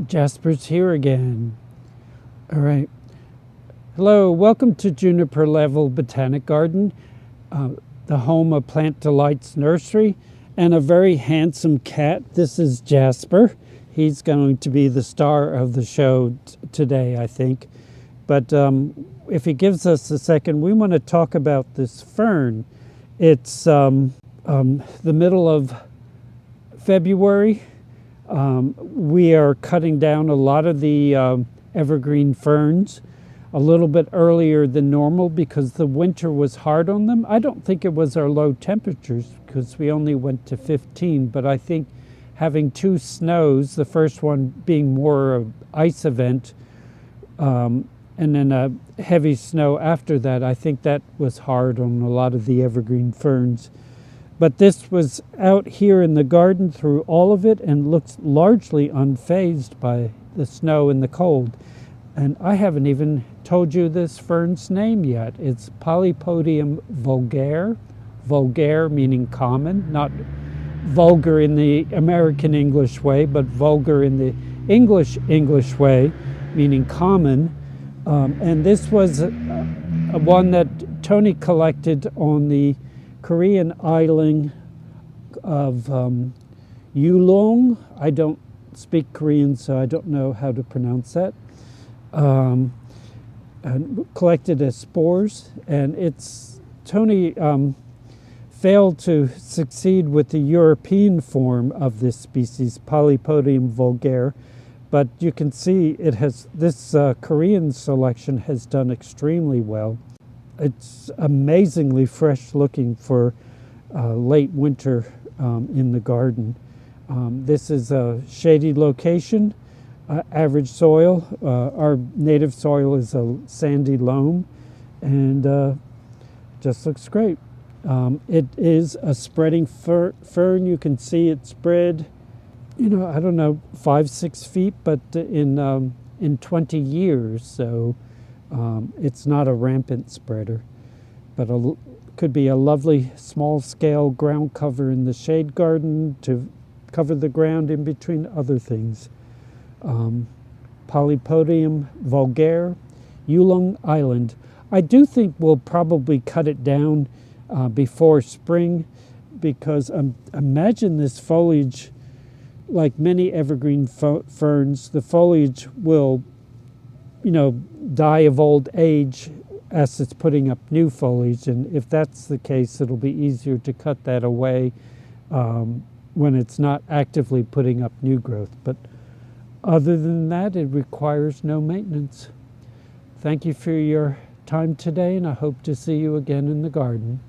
Jasper's here again. All right. Hello, welcome to Juniper Level Botanic Garden, the home of Plant Delights Nursery, and a very handsome cat. This is Jasper. He's going to be the star of the show today, I think. But if he gives us a second, we want to talk about this fern. It's the middle of February. We are cutting down a lot of the evergreen ferns a little bit earlier than normal because the winter was hard on them. I don't think it was our low temperatures because we only went to 15, but I think having two snows, the first one being more of ice event, and then a heavy snow after that, I think that was hard on a lot of the evergreen ferns. But this was out here in the garden through all of it and looks largely unfazed by the snow and the cold. And I haven't even told you this fern's name yet. It's Polypodium vulgare. Vulgare meaning common, not vulgar in the American English way, but vulgar in the English way, meaning common. And this was one that Tony collected on the Korean island of Ulleung. I don't speak Korean, so I don't know how to pronounce that. And collected as spores, and Tony failed to succeed with the European form of this species, Polypodium vulgare, but you can see it has this Korean selection has done extremely well. It's amazingly fresh looking for late winter in the garden. This is a shady location, average soil. Our native soil is a sandy loam, and just looks great. It is a spreading fern. You can see it spread, I don't know, 5-6 feet, but in 20 years, so it's not a rampant spreader, but could be a lovely small-scale ground cover in the shade garden to cover the ground in between other things. Polypodium vulgare, Ulleung Island. I do think we'll probably cut it down before spring because imagine this foliage, like many evergreen ferns, the foliage will die of old age as it's putting up new foliage, and if that's the case, it'll be easier to cut that away when it's not actively putting up new growth. But other than that, it requires no maintenance. Thank you for your time today, and I hope to see you again in the garden.